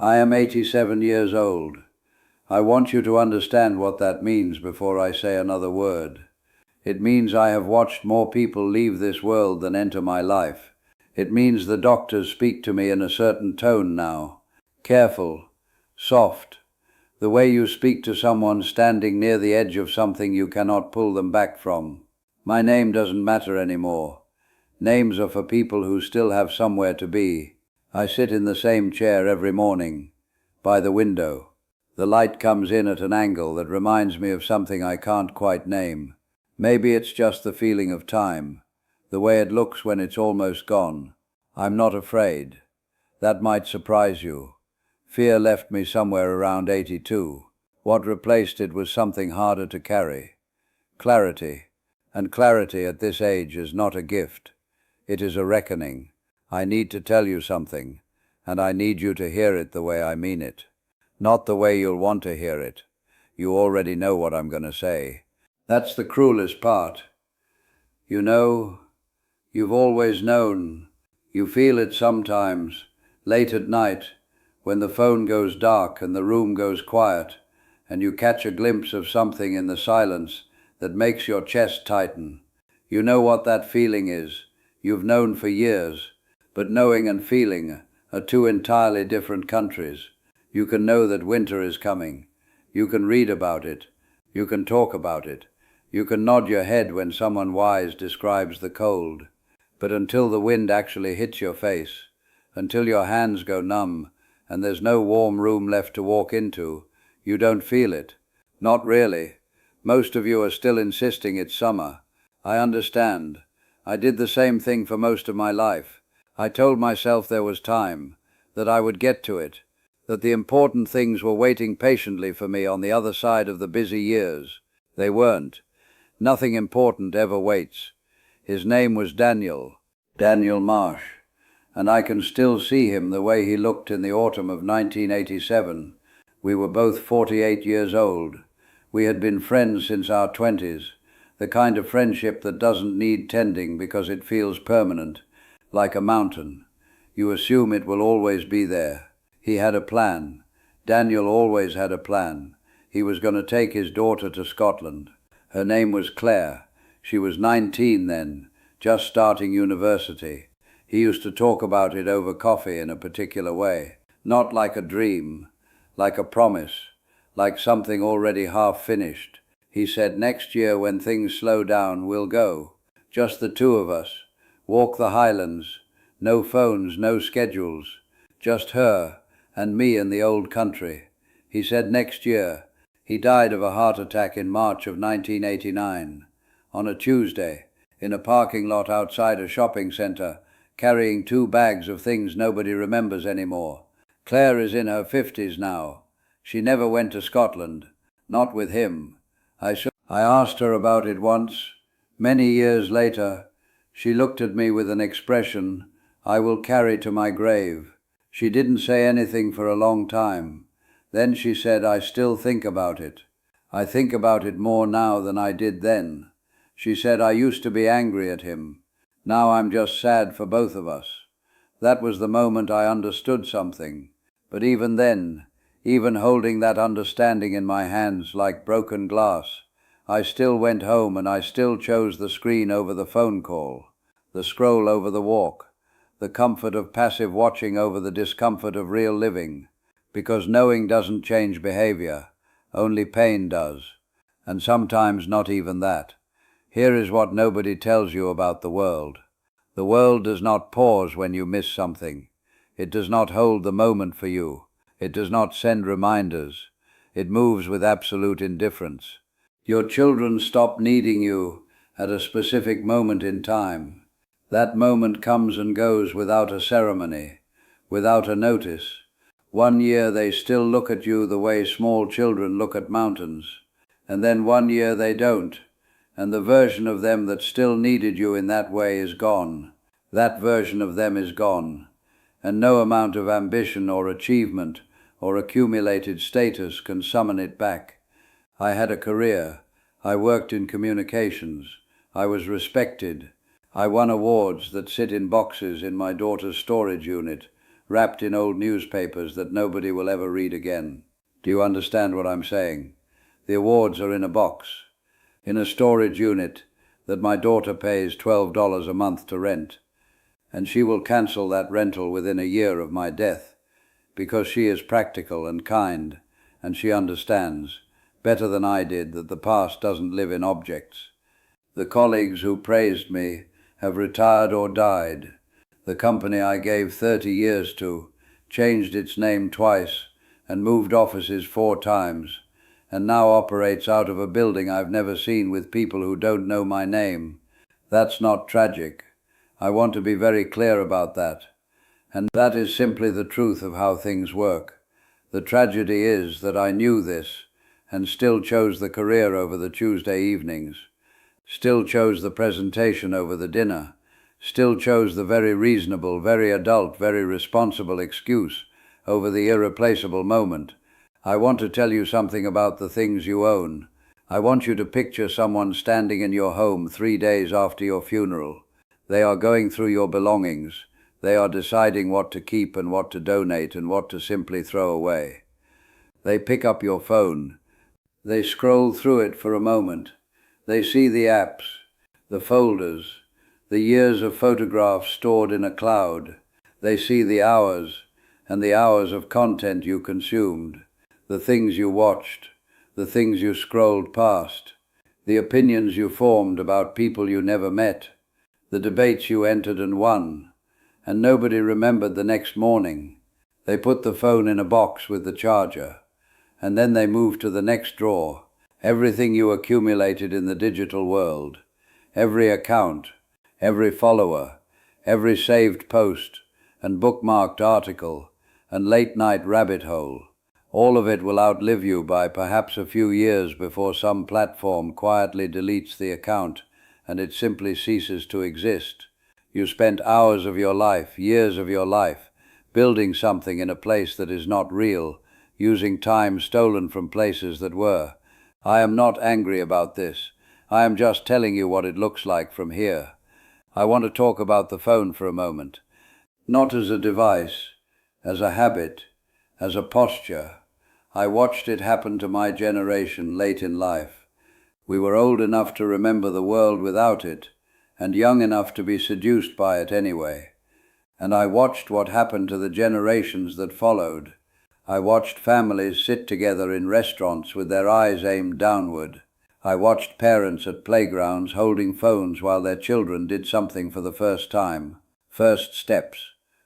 I am 87 years old. I want you to understand what that means before I say another word. It means I have watched more people leave this world than enter my life. It means the doctors speak to me in a certain tone now. Careful, soft, the way you speak to someone standing near the edge of something you cannot pull them back from. My name doesn't matter anymore. Names are for people who still have somewhere to be. I sit in the same chair every morning, by the window. The light comes in at an angle that reminds me of something I can't quite name. Maybe it's just the feeling of time, the way it looks when it's almost gone. I'm not afraid. That might surprise you. Fear left me somewhere around 82. What replaced it was something harder to carry. Clarity. And clarity at this age is not a gift. It is a reckoning. I need to tell you something, and I need you to hear it the way I mean it. Not the way you'll want to hear it. You already know what I'm going to say. That's the cruelest part. You know, you've always known. You feel it sometimes, late at night, when the phone goes dark and the room goes quiet, and you catch a glimpse of something in the silence that makes your chest tighten. You know what that feeling is. You've known for years, but knowing and feeling are two entirely different countries. You can know that winter is coming. You can read about it. You can talk about it. You can nod your head when someone wise describes the cold. But until the wind actually hits your face, until your hands go numb, and there's no warm room left to walk into, you don't feel it. Not really. Most of you are still insisting it's summer. I understand. I did the same thing for most of my life. I told myself there was time, that I would get to it, that the important things were waiting patiently for me on the other side of the busy years. They weren't. Nothing important ever waits. His name was Daniel Marsh, and I can still see him the way he looked in the autumn of 1987. We were both 48 years old. We had been friends since our 20s, the kind of friendship that doesn't need tending because it feels permanent, like a mountain. You assume it will always be there. He had a plan. Daniel always had a plan. He was going to take his daughter to Scotland. Her name was Claire. She was 19 then, just starting university. He used to talk about it over coffee in a particular way. Not like a dream, like a promise, like something already half finished. He said, next year when things slow down, we'll go. Just the two of us. Walk the Highlands. No phones, no schedules. Just her and me in the old country. He said next year. He died of a heart attack in March of 1989. On a Tuesday, in a parking lot outside a shopping center, carrying 2 bags of things nobody remembers anymore. Claire is in her 50s now. She never went to Scotland. Not with him. I asked her about it once. Many years later, she looked at me with an expression I will carry to my grave. She didn't say anything for a long time. Then she said, I still think about it. I think about it more now than I did then. She said, I used to be angry at him. Now I'm just sad for both of us. That was the moment I understood something. But even then, even holding that understanding in my hands like broken glass, I still went home and I still chose the screen over the phone call, the scroll over the walk, the comfort of passive watching over the discomfort of real living, because knowing doesn't change behavior, only pain does, and sometimes not even that. Here is what nobody tells you about the world. The world does not pause when you miss something. It does not hold the moment for you. It does not send reminders. It moves with absolute indifference. Your children stop needing you at a specific moment in time. That moment comes and goes without a ceremony, without a notice. 1 year they still look at you the way small children look at mountains, and then 1 year they don't, and the version of them that still needed you in that way is gone. That version of them is gone, and no amount of ambition or achievement or accumulated status can summon it back. I had a career. I worked in communications. I was respected. I won awards that sit in boxes in my daughter's storage unit, wrapped in old newspapers that nobody will ever read again. Do you understand what I'm saying? The awards are in a box, in a storage unit that my daughter pays $12 a month to rent, and she will cancel that rental within a year of my death, because she is practical and kind, and she understands, better than I did, that the past doesn't live in objects. The colleagues who praised me have retired or died. The company I gave 30 years to changed its name twice and moved offices 4 times, and now operates out of a building I've never seen with people who don't know my name. That's not tragic. I want to be very clear about that. And that is simply the truth of how things work. The tragedy is that I knew this and still chose the career over the Tuesday evenings, still chose the presentation over the dinner, still chose the very reasonable, very adult, very responsible excuse over the irreplaceable moment. I want to tell you something about the things you own. I want you to picture someone standing in your home 3 days after your funeral. They are going through your belongings. They are deciding what to keep and what to donate and what to simply throw away. They pick up your phone. They scroll through it for a moment. They see the apps, the folders, the years of photographs stored in a cloud. They see the hours and the hours of content you consumed, the things you watched, the things you scrolled past, the opinions you formed about people you never met, the debates you entered and won, and nobody remembered the next morning. They put the phone in a box with the charger, and then they moved to the next drawer. Everything you accumulated in the digital world, every account, every follower, every saved post and bookmarked article and late-night rabbit hole, all of it will outlive you by perhaps a few years before some platform quietly deletes the account and it simply ceases to exist. You spent hours of your life, years of your life, building something in a place that is not real, using time stolen from places that were. I am not angry about this. I am just telling you what it looks like from here. I want to talk about the phone for a moment. Not as a device, as a habit, as a posture. I watched it happen to my generation late in life. We were old enough to remember the world without it, and young enough to be seduced by it anyway. And I watched what happened to the generations that followed. I watched families sit together in restaurants with their eyes aimed downward. I watched parents at playgrounds holding phones while their children did something for the first time. First steps,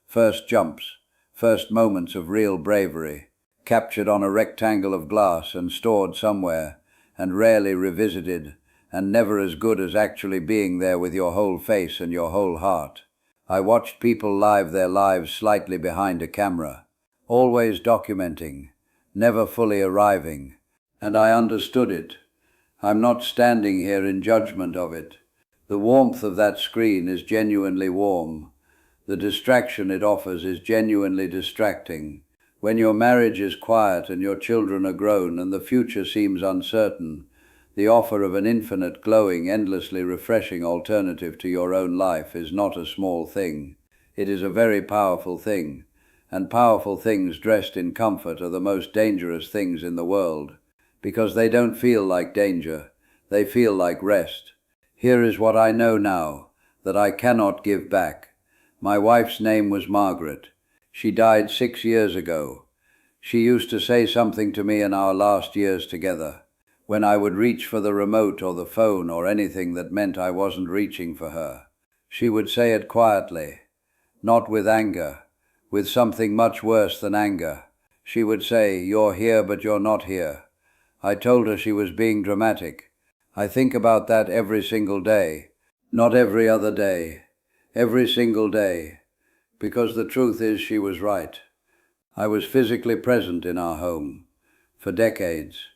first jumps, first moments of real bravery, captured on a rectangle of glass and stored somewhere, and rarely revisited, and never as good as actually being there with your whole face and your whole heart. I watched people live their lives slightly behind a camera, always documenting, never fully arriving, and I understood it. I'm not standing here in judgment of it. The warmth of that screen is genuinely warm. The distraction it offers is genuinely distracting. When your marriage is quiet and your children are grown and the future seems uncertain, the offer of an infinite, glowing, endlessly refreshing alternative to your own life is not a small thing. It is a very powerful thing, and powerful things dressed in comfort are the most dangerous things in the world, because they don't feel like danger, they feel like rest. Here is what I know now, that I cannot give back. My wife's name was Margaret. She died 6 years ago. She used to say something to me in our last years together, when I would reach for the remote or the phone or anything that meant I wasn't reaching for her. She would say it quietly, not with anger, with something much worse than anger. She would say, "You're here, but you're not here." I told her she was being dramatic. I think about that every single day, not every other day, every single day, because the truth is she was right. I was physically present in our home for decades.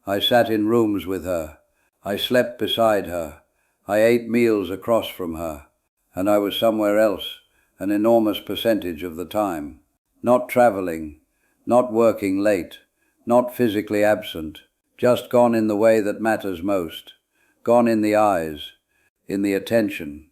I sat in rooms with her. I slept beside her. I ate meals across from her. And I was somewhere else an enormous percentage of the time. Not traveling, not working late, not physically absent, just gone in the way that matters most. Gone in the eyes, in the attention,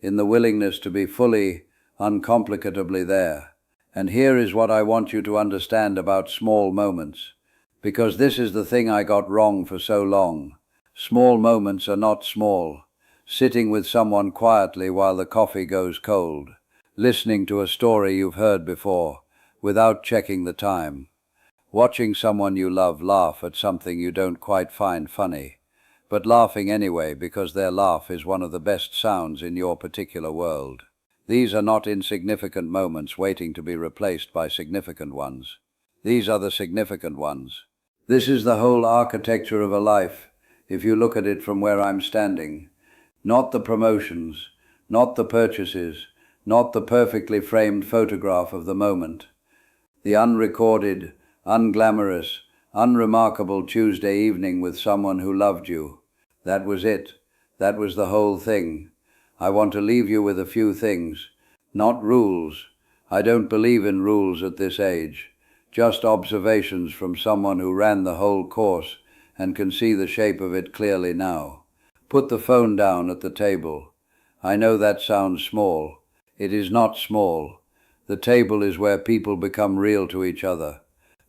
in the willingness to be fully, uncomplicatably there. And here is what I want you to understand about small moments, because this is the thing I got wrong for so long. Small moments are not small. Sitting with someone quietly while the coffee goes cold. Listening to a story you've heard before, without checking the time. Watching someone you love laugh at something you don't quite find funny, but laughing anyway because their laugh is one of the best sounds in your particular world. These are not insignificant moments waiting to be replaced by significant ones. These are the significant ones. This is the whole architecture of a life, if you look at it from where I'm standing. Not the promotions, not the purchases, not the perfectly framed photograph of the moment. The unrecorded, unglamorous, unremarkable Tuesday evening with someone who loved you. That was it. That was the whole thing. I want to leave you with a few things. Not rules. I don't believe in rules at this age. Just observations from someone who ran the whole course and can see the shape of it clearly now. Put the phone down at the table. I know that sounds small. It is not small. The table is where people become real to each other.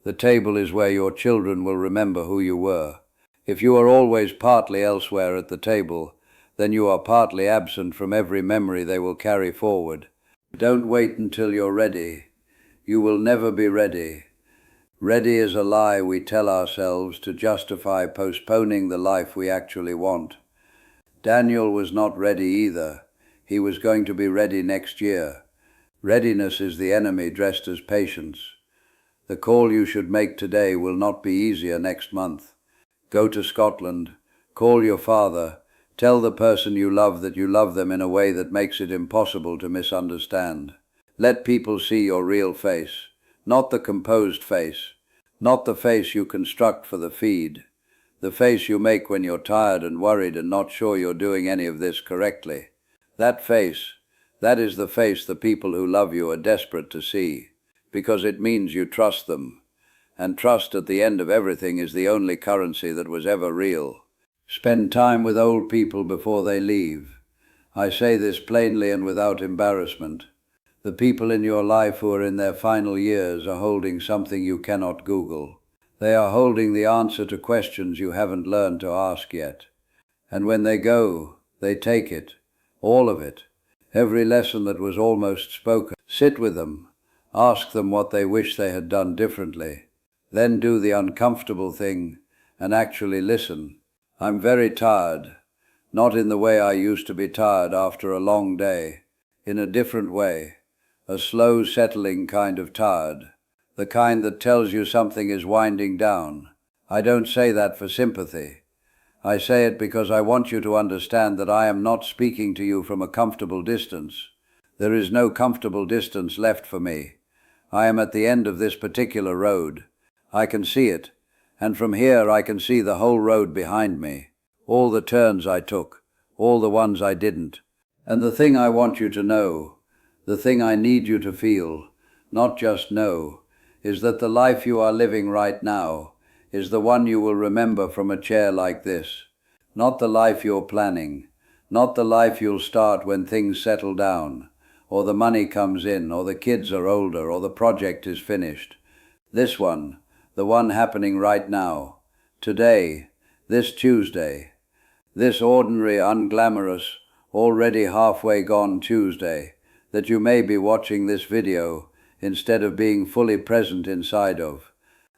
The table is where your children will remember who you were. If you are always partly elsewhere at the table, then you are partly absent from every memory they will carry forward. Don't wait until you're ready. You will never be ready. Ready is a lie we tell ourselves to justify postponing the life we actually want. Daniel was not ready either. He was going to be ready next year. Readiness is the enemy dressed as patience. The call you should make today will not be easier next month. Go to Scotland. Call your father. Tell the person you love that you love them in a way that makes it impossible to misunderstand. Let people see your real face, not the composed face, not the face you construct for the feed, the face you make when you're tired and worried and not sure you're doing any of this correctly. That face, that is the face the people who love you are desperate to see, because it means you trust them. And trust at the end of everything is the only currency that was ever real. Spend time with old people before they leave. I say this plainly and without embarrassment. The people in your life who are in their final years are holding something you cannot Google. They are holding the answer to questions you haven't learned to ask yet. And when they go, they take it, all of it, every lesson that was almost spoken. Sit with them. Ask them what they wish they had done differently. Then do the uncomfortable thing and actually listen. I'm very tired. Not in the way I used to be tired after a long day. In a different way. A slow settling kind of tired. The kind that tells you something is winding down. I don't say that for sympathy. I say it because I want you to understand that I am not speaking to you from a comfortable distance. There is no comfortable distance left for me. I am at the end of this particular road. I can see it, and from here I can see the whole road behind me. All the turns I took, all the ones I didn't. And the thing I want you to know, the thing I need you to feel, not just know, is that the life you are living right now is the one you will remember from a chair like this. Not the life you're planning, not the life you'll start when things settle down, or the money comes in, or the kids are older, or the project is finished. This one, the one happening right now, today, this Tuesday, this ordinary, unglamorous, already halfway gone Tuesday, that you may be watching this video instead of being fully present inside of.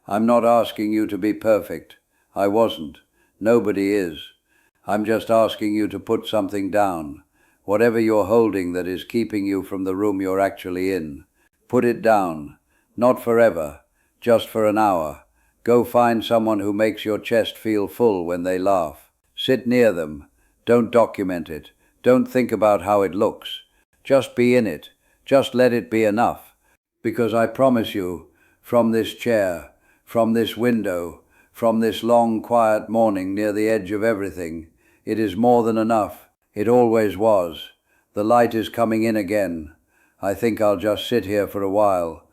I'm not asking you to be perfect. I wasn't. Nobody is. I'm just asking you to put something down. Whatever you're holding that is keeping you from the room you're actually in. Put it down. Not forever. Just for an hour. Go find someone who makes your chest feel full when they laugh. Sit near them. Don't document it. Don't think about how it looks. Just be in it. Just let it be enough. Because I promise you, from this chair, from this window, from this long quiet morning near the edge of everything, it is more than enough. It always was. The light is coming in again. I think I'll just sit here for a while,